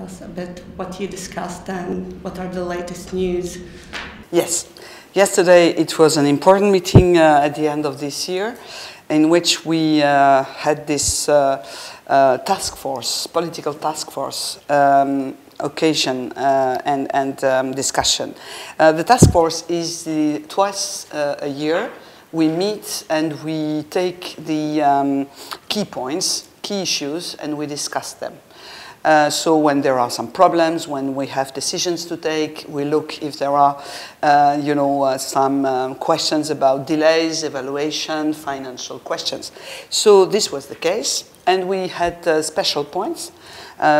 us a bit what you discussed and what are the latest news? Yes. Yesterday it was an important meeting at the end of this year in which we had this task force, political task force occasion and discussion. The task force is twice a year. We meet and we take the key points, key issues, and we discuss them. So when there are some problems, when we have decisions to take, we look if there are, some questions about delays, evaluation, financial questions. So this was the case, and we had special points.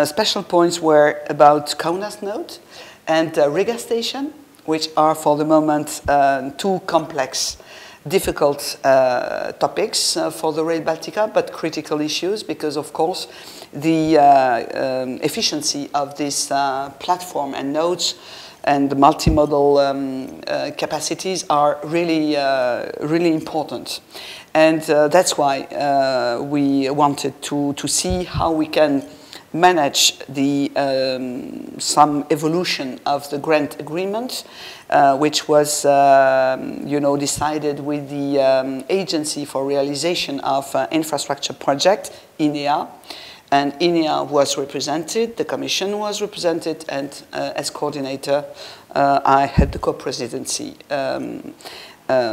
Special points were about Kaunas node and Riga station, which are for the moment two complex, difficult topics for the Rail Baltica, but critical issues because, of course, the efficiency of this platform and nodes and the multimodal capacities are really, really important. And that's why we wanted to see how we can manage the some evolution of the grant agreement, which was decided with the Agency for Realization of Infrastructure Project, INEA, and INEA was represented, the Commission was represented, and as coordinator, I had the co-presidency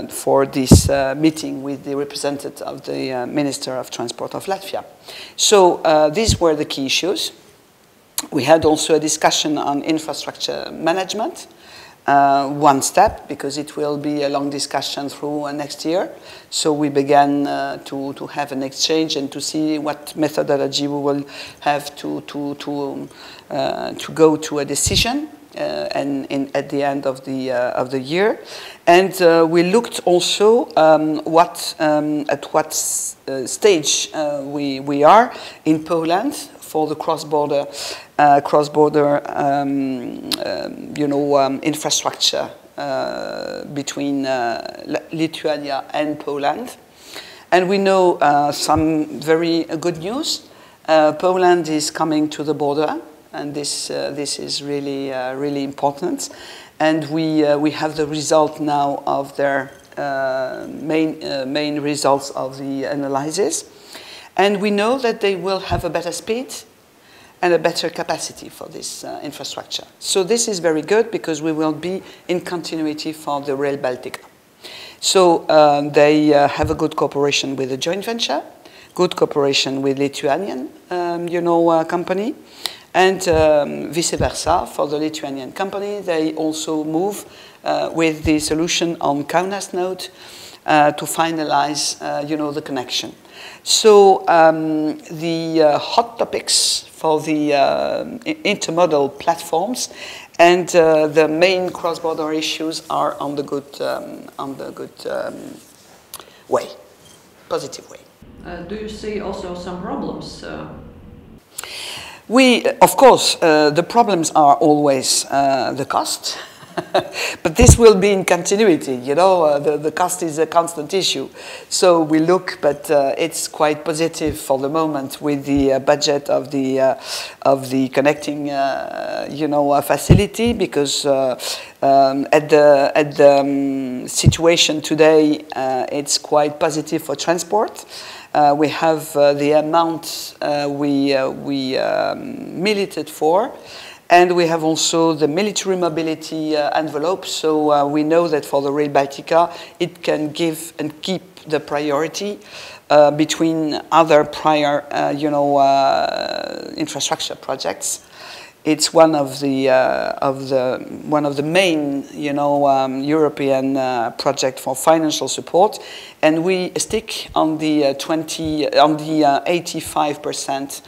for this meeting with the representative of the Minister of Transport of Latvia. So these were the key issues. We had also a discussion on infrastructure management, one step, because it will be a long discussion through next year. So we began to have an exchange and to see what methodology we will have to go to a decision. At the end of the year, and we looked also at what stage we are in Poland for the cross-border infrastructure between Lithuania and Poland, and we know some very good news. Poland is coming to the border. And this is really really important, and we have the result now of their main results of the analysis, and we know that they will have a better speed and a better capacity for this infrastructure. So this is very good because we will be in continuity for the Rail Baltica. So they have a good cooperation with the joint venture, good cooperation with Lithuanian company. And vice versa, for the Lithuanian company, they also move with the solution on Kaunas node to finalize, the connection. So the hot topics for the intermodal platforms and the main cross-border issues are on the good way, positive way. Do you see also some problems? Of course, the problems are always the cost, but this will be in continuity. The cost is a constant issue. So we look, but it's quite positive for the moment with the budget of the connecting, facility, because at the situation today, it's quite positive for transport. We have the amount we milited for, and we have also the military mobility envelope. So we know that for the Rail Baltica, it can give and keep the priority between other prior, infrastructure projects. It's one of the main, European project for financial support, and we stick on the 85%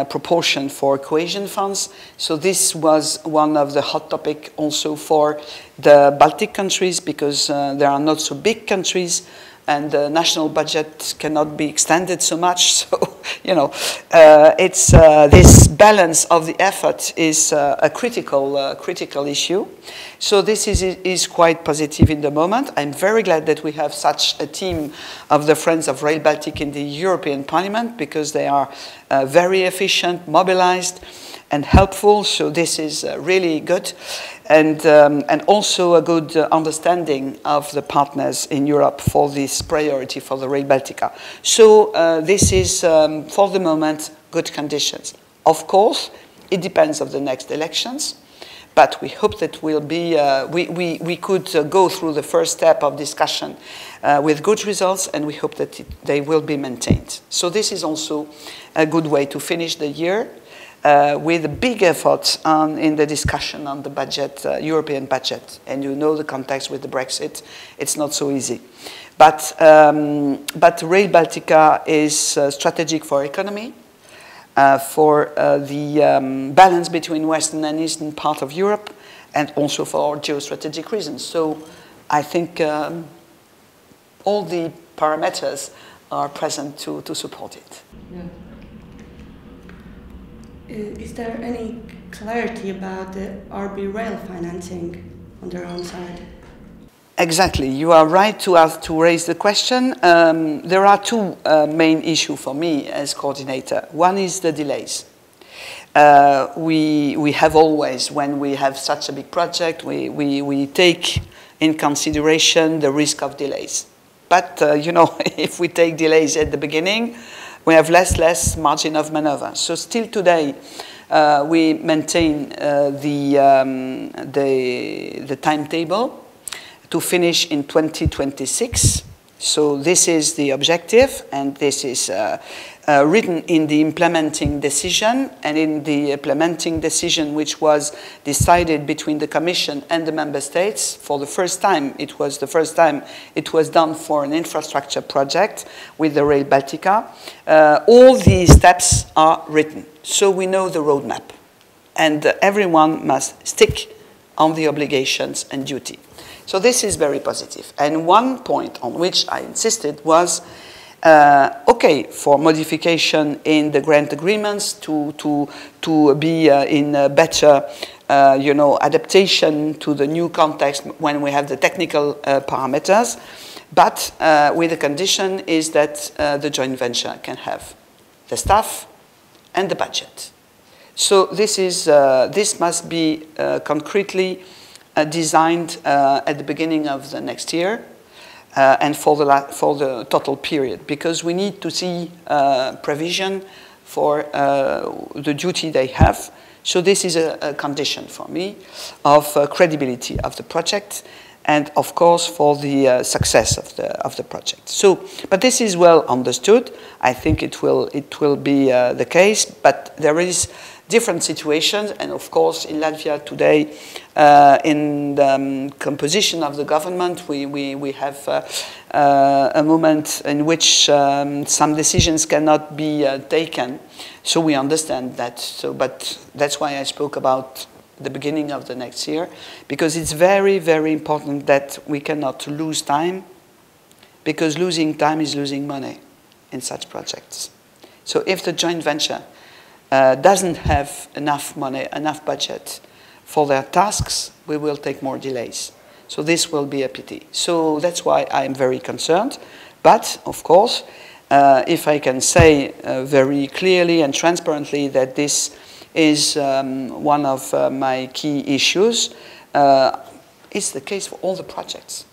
proportion for cohesion funds. So this was one of the hot topic also for the Baltic countries, because they are not so big countries, and the national budget cannot be extended so much. So, it's this balance of the effort is a critical issue. So this is quite positive in the moment. I'm very glad that we have such a team of the Friends of Rail Baltic in the European Parliament, because they are very efficient, mobilized, and helpful, so this is really good, and also a good understanding of the partners in Europe for this priority for the Rail Baltica. So this is, for the moment, good conditions. Of course, it depends on the next elections, but we hope that we'll be, we could go through the first step of discussion with good results, and we hope that they will be maintained. So this is also a good way to finish the year with a big effort in the discussion on the budget, European budget. And you know the context with the Brexit, it's not so easy. But Rail Baltica is strategic for economy, for the balance between western and eastern part of Europe, and also for geostrategic reasons. So I think all the parameters are present to support it. Yeah. Is there any clarity about the RB Rail financing on their own side? Exactly, you are right to raise the question. There are two main issues for me as coordinator. One is the delays. We have always, when we have such a big project, we take in consideration the risk of delays. But, you know, if we take delays at the beginning, we have less margin of maneuver. So still today, we maintain the timetable to finish in 2026. So this is the objective, and this is written in the implementing decision, and in the implementing decision which was decided between the Commission and the Member States. For the first time, it was done for an infrastructure project with the Rail Baltica. All these steps are written, so we know the roadmap, and everyone must stick on the obligations and duty. So this is very positive. And one point on which I insisted was, okay, for modification in the grant agreements to be in a better, you know, adaptation to the new context when we have the technical parameters, but with the condition is that the joint venture can have the staff and the budget. So this is this must be concretely designed at the beginning of the next year and for the total period, because we need to see provision for the duty they have. So this is a condition for me of credibility of the project, and of course for the success of the project. So, but this is well understood. I think it will be the case, but there is different situations, and of course in Latvia today, in the composition of the government, we have a moment in which some decisions cannot be taken. So we understand that. So, but that's why I spoke about the beginning of the next year, because it's very, very important that we cannot lose time, because losing time is losing money in such projects. So if the joint venture doesn't have enough money, enough budget for their tasks, we will take more delays. So this will be a pity. So that's why I am very concerned. But, of course, if I can say very clearly and transparently that this is one of my key issues, it's the case for all the projects.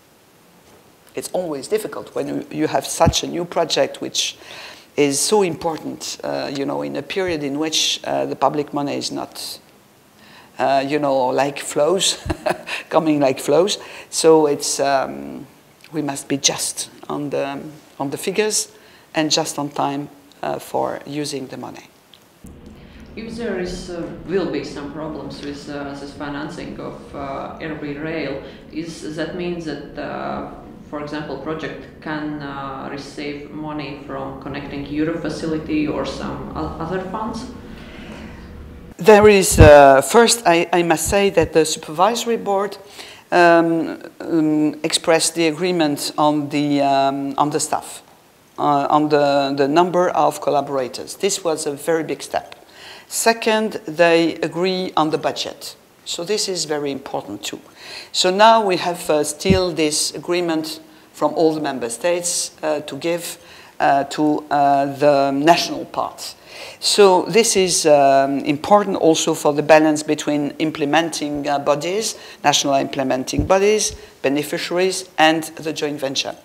It's always difficult when you have such a new project which is so important, you know, in a period in which the public money is not, you know, like flows, coming like flows. So it's we must be just on the figures and just on time for using the money. If there is will be some problems with this financing of RB Rail, is that means that for example, project can receive money from Connecting Europe facility or some other funds? There is, first I must say that the supervisory board expressed the agreement on the staff, on the number of collaborators. This was a very big step. Second, they agree on the budget. So this is very important too. So now we have still this agreement from all the member states to give to the national parts. So this is important also for the balance between implementing bodies, national implementing bodies, beneficiaries, and the joint venture.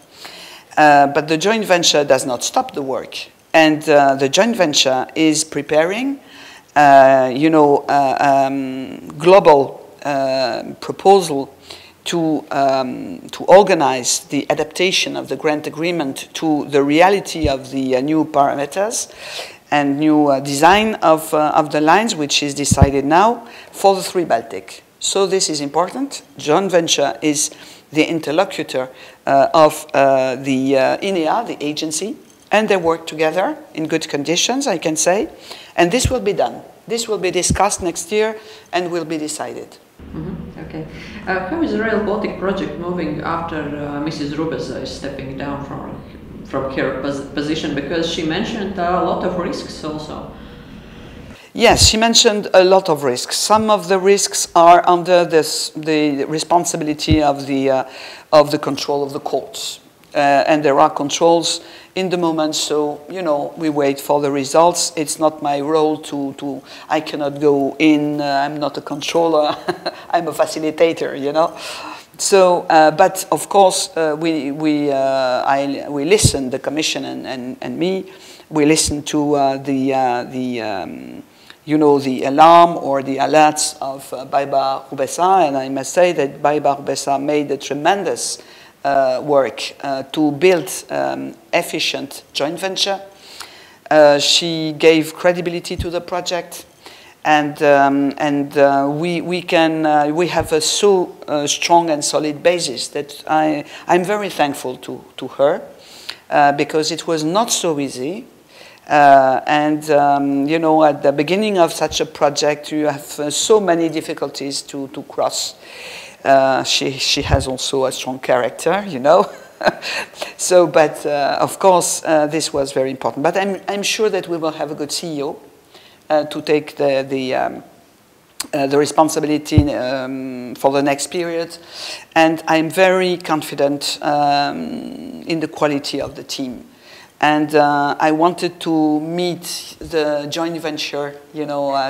But the joint venture does not stop the work. And the joint venture is preparing, global proposal to organize the adaptation of the grant agreement to the reality of the new parameters and new design of the lines, which is decided now for the 3 Baltic. So this is important. Joint venture is the interlocutor of the INEA, the agency, and they work together in good conditions, I can say. And this will be done. This will be discussed next year and will be decided. Mm-hmm. Okay. How is the Rail Baltic project moving after Mrs. Rubesa is stepping down from her position? Because she mentioned a lot of risks also. Yes, she mentioned a lot of risks. Some of the risks are under the responsibility of the control of the courts. And there are controls in the moment, so, we wait for the results. It's not my role I cannot go in, I'm not a controller, I'm a facilitator, So, but of course, we listen, the Commission and me, we listen to the alarm or the alerts of Baiba Rubesa, and I must say that Baiba Rubesa made a tremendous work to build efficient joint venture. She gave credibility to the project, and we have a so strong and solid basis that I'm very thankful to her because it was not so easy. At the beginning of such a project, you have so many difficulties to cross. She has also a strong character, So, but of course, this was very important. But I'm sure that we will have a good CEO to take the responsibility for the next period, and I'm very confident in the quality of the team. And I wanted to meet the joint venture,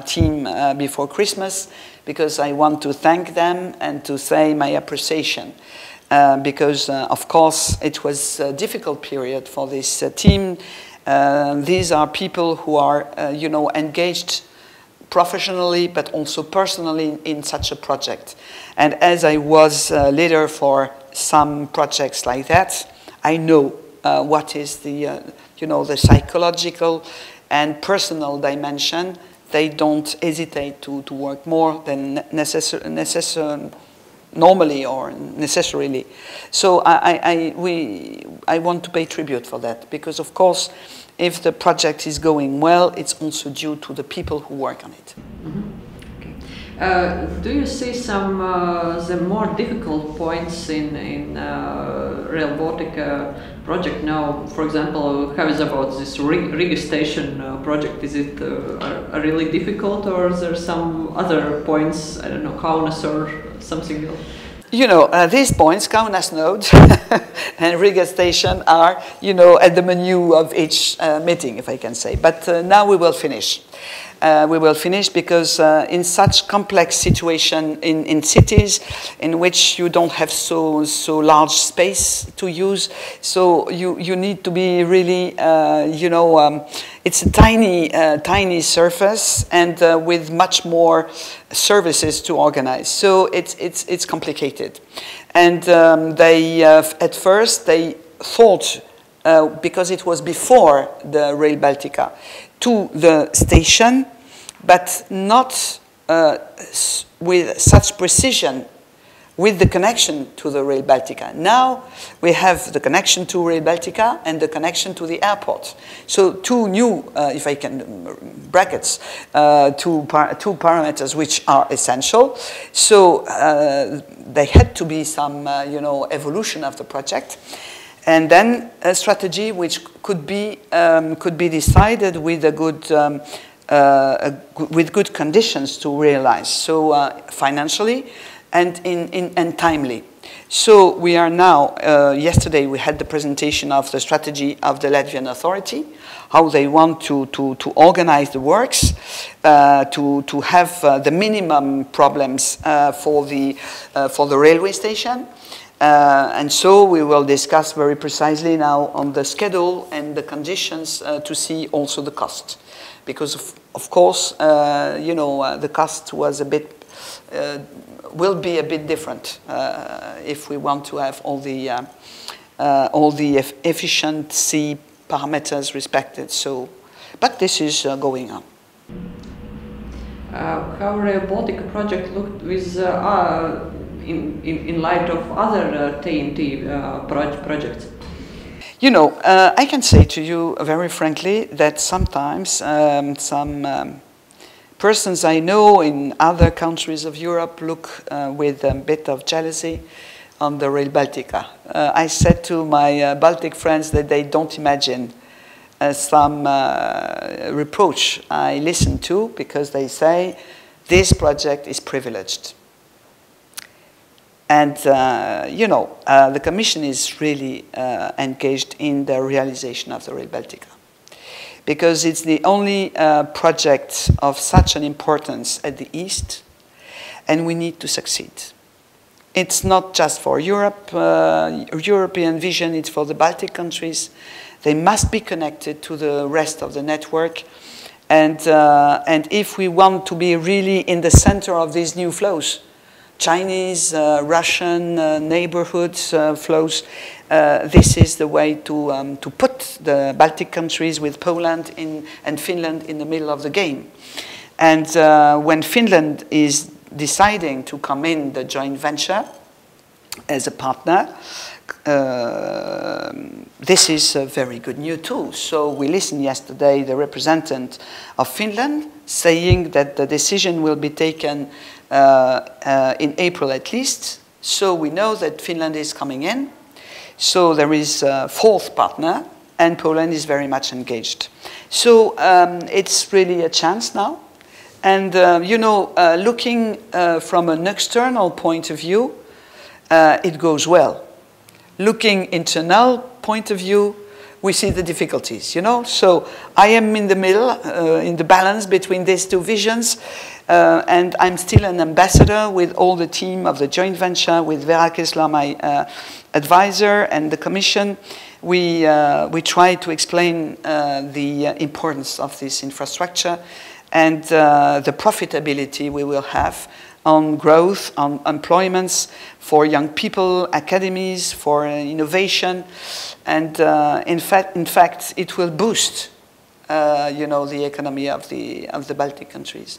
team before Christmas, because I want to thank them and to say my appreciation. Because, of course, it was a difficult period for this team. These are people who are, engaged professionally, but also personally in such a project. And as I was leader for some projects like that, I know what is the psychological and personal dimension. They don't hesitate to work more than normally or necessarily. So I want to pay tribute for that, because of course, if the project is going well, it's also due to the people who work on it. Mm-hmm. Okay. Do you see some the more difficult points in Rail Baltica project now? For example, how is about this Riga station project? Is it really difficult, or is there some other points? I don't know, Kaunas or something else? These points, Kaunas node and Riga station, are, at the menu of each meeting, if I can say. But now we will finish. We will finish because in such complex situation in cities in which you don't have so large space to use, so you need to be really, it's a tiny surface and with much more services to organize. So it's complicated, and they at first they thought, because it was before the Rail Baltica, to the station, but not with such precision with the connection to the Rail Baltica. Now we have the connection to Rail Baltica and the connection to the airport. So two new, if I can, brackets, two parameters which are essential. So there had to be some, evolution of the project. And then a strategy which could be decided with a good with good conditions to realize. So financially and timely. So we are now, yesterday we had the presentation of the strategy of the Latvian authority, how they want to organize the works, to have the minimum problems for the railway station. And so we will discuss very precisely now on the schedule and the conditions to see also the cost. Because of course, you know, the cost was a bit, will be a bit different if we want to have all the efficiency parameters respected. So, but this is going on. How Rail Baltica project looked with in light of other TEN-T projects? You know, I can say to you very frankly that sometimes some persons I know in other countries of Europe look with a bit of jealousy on the Rail Baltica. I said to my Baltic friends that they don't imagine some reproach I listen to, because they say this project is privileged. And, you know, the Commission is really engaged in the realization of the Rail Baltica, because it's the only project of such an importance at the East, and we need to succeed. It's not just for Europe, European vision, it's for the Baltic countries. They must be connected to the rest of the network. And if we want to be really in the center of these new flows, Chinese, Russian neighborhoods flows, this is the way to put the Baltic countries with Poland and Finland in the middle of the game. And when Finland is deciding to come in the joint venture as a partner, this is very good news too. So we listened yesterday the representative of Finland saying that the decision will be taken in April at least. So we know that Finland is coming in. So there is a fourth partner, and Poland is very much engaged. So it's really a chance now. And you know, looking from an external point of view, it goes well. Looking internal point of view, we see the difficulties, you know. So I am in the middle, in the balance between these two visions, and I'm still an ambassador with all the team of the joint venture, with Vera Kessler, my advisor, and the Commission. We try to explain the importance of this infrastructure and the profitability we will have on growth, on employments for young people, academies, for innovation, and in fact, it will boost, you know, the economy of the Baltic countries.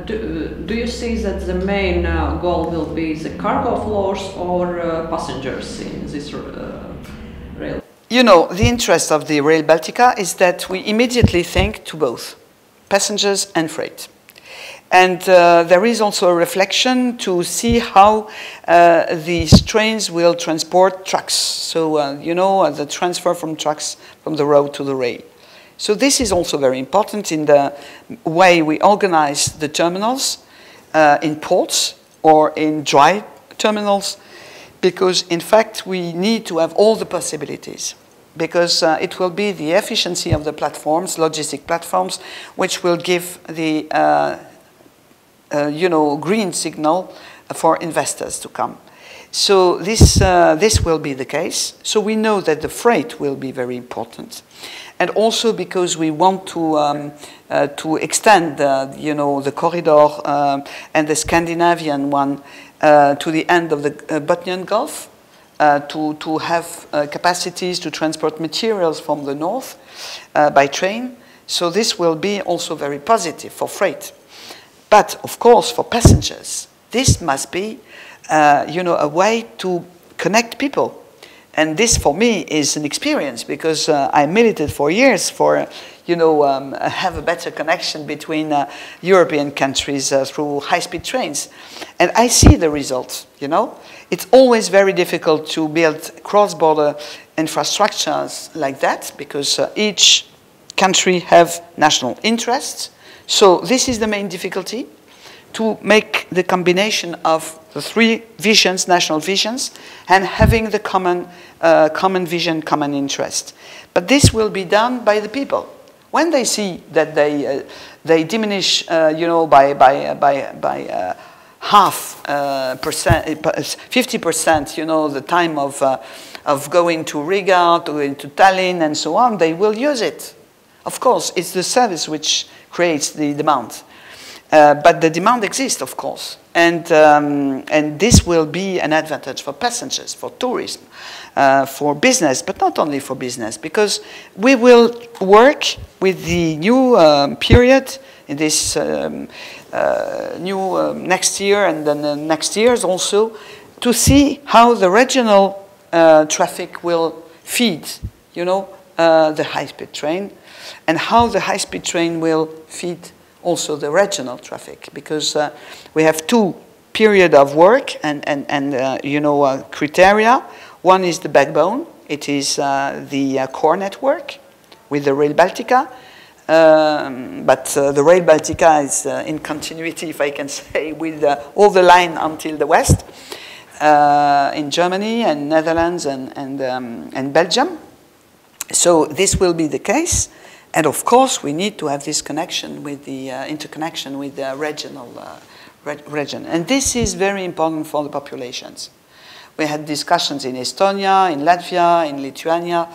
Do you see that the main goal will be the cargo flows or passengers in this rail? You know, the interest of the Rail Baltica is that we immediately think to both passengers and freight. And there is also a reflection to see how these trains will transport trucks. So, you know, the transfer from trucks from the road to the rail. So this is also very important in the way we organize the terminals in ports or in dry terminals, because in fact we need to have all the possibilities, because it will be the efficiency of the platforms, logistic platforms, which will give the you know, green signal for investors to come. So this will be the case. So we know that the freight will be very important, and also because we want to extend, you know, the corridor and the Scandinavian one to the end of the Botnian Gulf, to have capacities to transport materials from the north by train. So this will be also very positive for freight. But of course, for passengers, this must be, you know, a way to connect people. And this, for me, is an experience, because I militated for years for, you know, have a better connection between European countries through high-speed trains. And I see the results, you know. It's always very difficult to build cross-border infrastructures like that, because each country have national interests. So this is the main difficulty, to make the combination of the three visions, national visions, and having the common vision, common interest. But this will be done by the people. When they see that they diminish, by half percent, 50%, the time of going to Riga, to Tallinn, and so on, they will use it. Of course, it's the service which creates the demand. But the demand exists, of course. And this will be an advantage for passengers, for tourism, for business, but not only for business, because we will work with the new period in this new next year and then the next years also to see how the regional traffic will feed, the high-speed train, and how the high-speed train will feed also the regional traffic, because we have two periods of work and criteria. One is the backbone. It is the core network with the Rail Baltica. But the Rail Baltica is in continuity, if I can say, with all the line until the west in Germany and Netherlands and Belgium. So this will be the case. And of course, we need to have this connection with the interconnection with the regional region. And this is very important for the populations. We had discussions in Estonia, in Latvia, in Lithuania.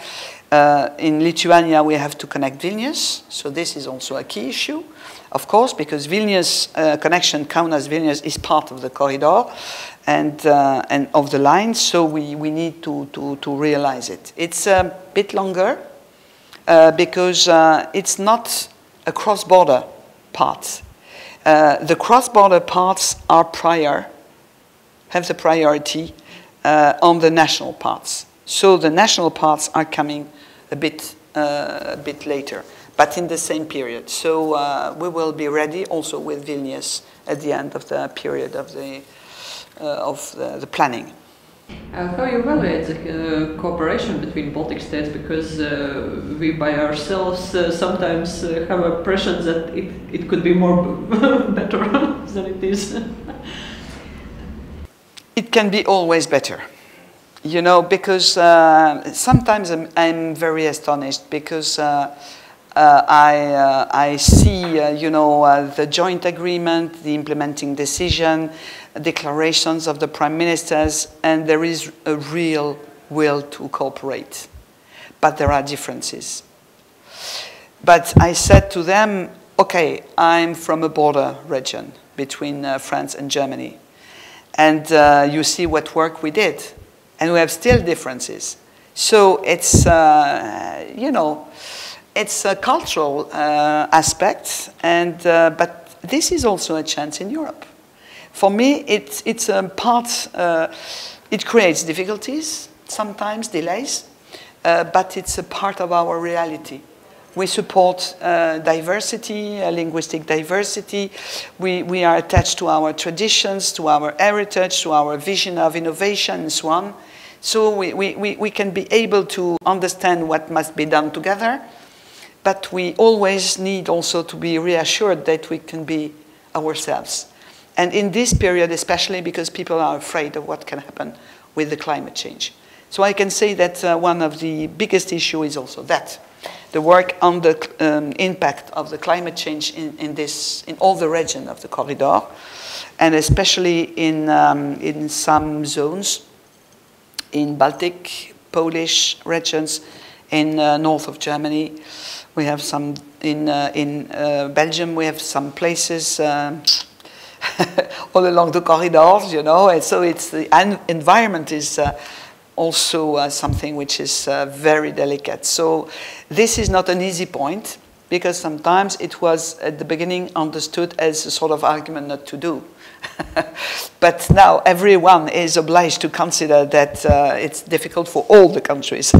In Lithuania, we have to connect Vilnius. So this is also a key issue, of course, because Vilnius connection, Kaunas-Vilnius, is part of the corridor and of the line. So we need to realize it. It's a bit longer. Because it's not a cross-border part. The cross-border parts are have the priority on the national parts. So the national parts are coming a bit later, but in the same period. So we will be ready also with Vilnius at the end of the period of the planning. How you evaluate the cooperation between Baltic states? Because we by ourselves sometimes have a impression that it could be more better than it is. It can be always better, because sometimes I'm very astonished because I see, the joint agreement, the implementing decision, declarations of the prime ministers, and there is a real will to cooperate. But there are differences. But I said to them, okay, I'm from a border region between France and Germany. And you see what work we did. And we have still differences. So it's, it's a cultural aspect, but this is also a chance in Europe. For me, it's a part, it creates difficulties, sometimes delays, but it's a part of our reality. We support diversity, linguistic diversity. We are attached to our traditions, to our heritage, to our vision of innovation, and so on. So we can be able to understand what must be done together, but we always need also to be reassured that we can be ourselves. And in this period, especially because people are afraid of what can happen with the climate change. So I can say that one of the biggest issues is also that. The work on the impact of the climate change in all the region of the corridor, and especially in some zones, in Baltic, Polish regions, in north of Germany. We have some in Belgium. We have some places all along the corridors, and so it's the environment is also something which is very delicate. So this is not an easy point, because sometimes it was at the beginning understood as a sort of argument not to do. But now everyone is obliged to consider that it's difficult for all the countries.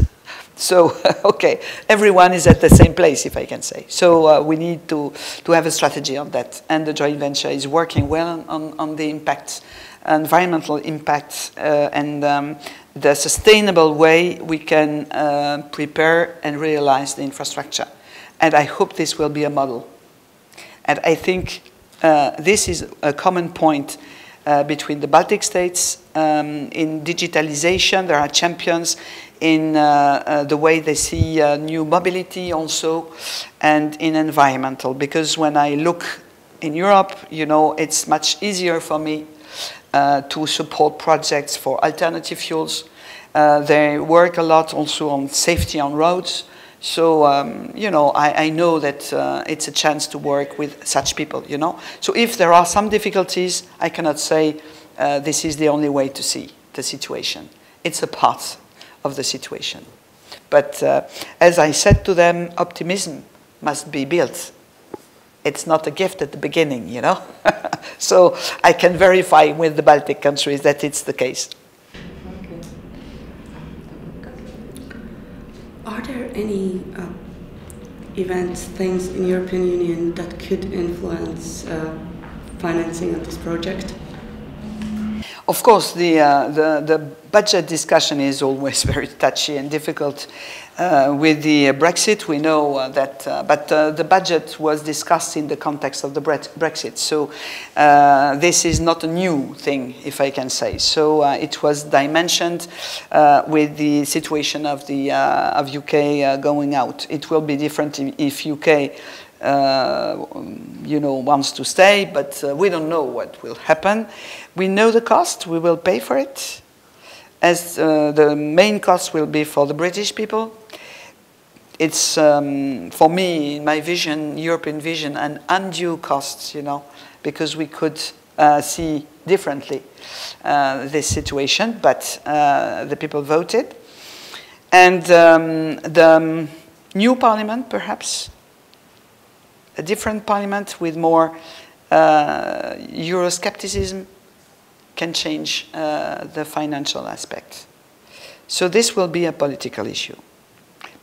So, okay, everyone is at the same place, if I can say. So we need to have a strategy on that. And the joint venture is working well on the impacts, environmental impacts, and the sustainable way we can prepare and realize the infrastructure. And I hope this will be a model. And I think this is a common point between the Baltic states. In digitalization, there are champions in the way they see new mobility also, and in environmental. Because when I look in Europe, you know, it's much easier for me to support projects for alternative fuels. They work a lot also on safety on roads. So, you know, I know that it's a chance to work with such people, you know. So if there are some difficulties, I cannot say this is the only way to see the situation. It's a part of the situation. But as I said to them, optimism must be built. It's not a gift at the beginning, you know. So I can verify with the Baltic countries that it's the case. Are there any events, things in European Union that could influence financing of this project? Of course, the budget discussion is always very touchy and difficult. With the Brexit, we know that, but the budget was discussed in the context of the Brexit. So this is not a new thing, if I can say. So it was dimensioned with the situation of the of UK going out. It will be different if UK you know, wants to stay, but we don't know what will happen. We know the cost, we will pay for it, as the main cost will be for the British people. It's, for me, in my vision, European vision, an undue cost, you know, because we could see differently this situation, but the people voted. And the new parliament, perhaps, a different parliament with more Euroscepticism can change the financial aspect. So this will be a political issue.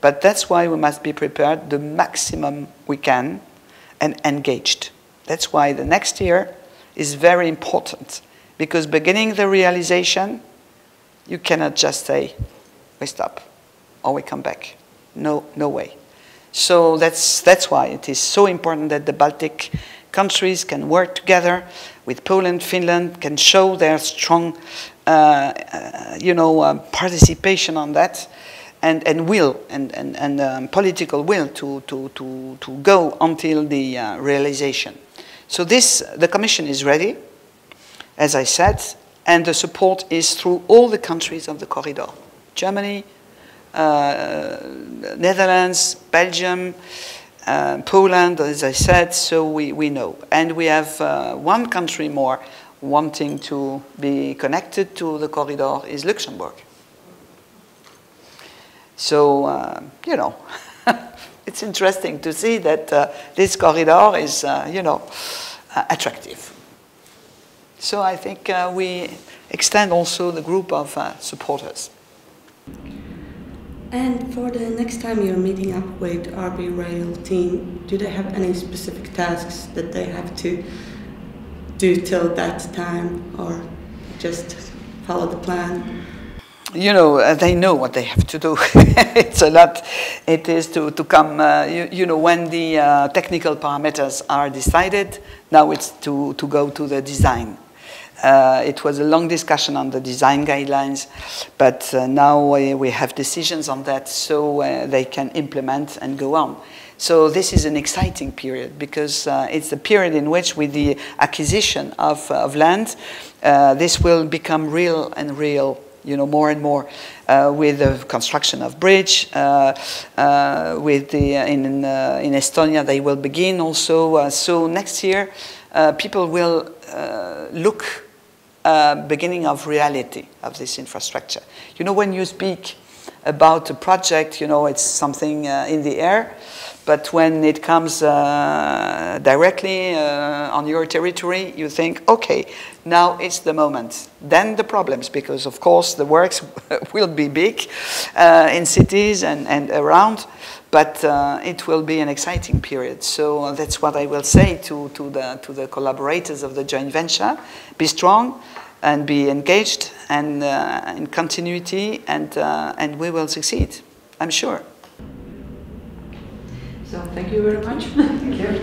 But that's why we must be prepared the maximum we can and engaged. That's why the next year is very important, because beginning the realization, you cannot just say, we stop or we come back. No, no way. So that's why it is so important that the Baltic countries can work together with Poland, Finland, can show their strong, you know, participation on that, and will, and political will to go until the realization. So the Commission is ready, as I said, and the support is through all the countries of the corridor. Germany, Netherlands, Belgium, Poland, as I said, so we know. And we have one country more wanting to be connected to the corridor is Luxembourg. So, you know, it's interesting to see that this corridor is, you know, attractive. So I think we extend also the group of supporters. And for the next time you're meeting up with RB Rail team, do they have any specific tasks that they have to do till that time, or just follow the plan? You know, they know what they have to do. It's a lot. It is to come, you know, when the technical parameters are decided, now it's to go to the design. It was a long discussion on the design guidelines, but now we have decisions on that, so they can implement and go on. So this is an exciting period, because it's a period in which, with the acquisition of land, this will become real and real, you know, more and more, with the construction of bridge, with the in Estonia they will begin also. So next year, people will look beginning of reality of this infrastructure. You know, when you speak about a project, you know, it's something in the air, but when it comes directly on your territory, you think, okay, now it's the moment. Then the problems, because of course the works will be big in cities and around, but it will be an exciting period. So that's what I will say to the collaborators of the joint venture. Be strong and be engaged and in continuity, and we will succeed, I'm sure. So thank you very much. Thank you.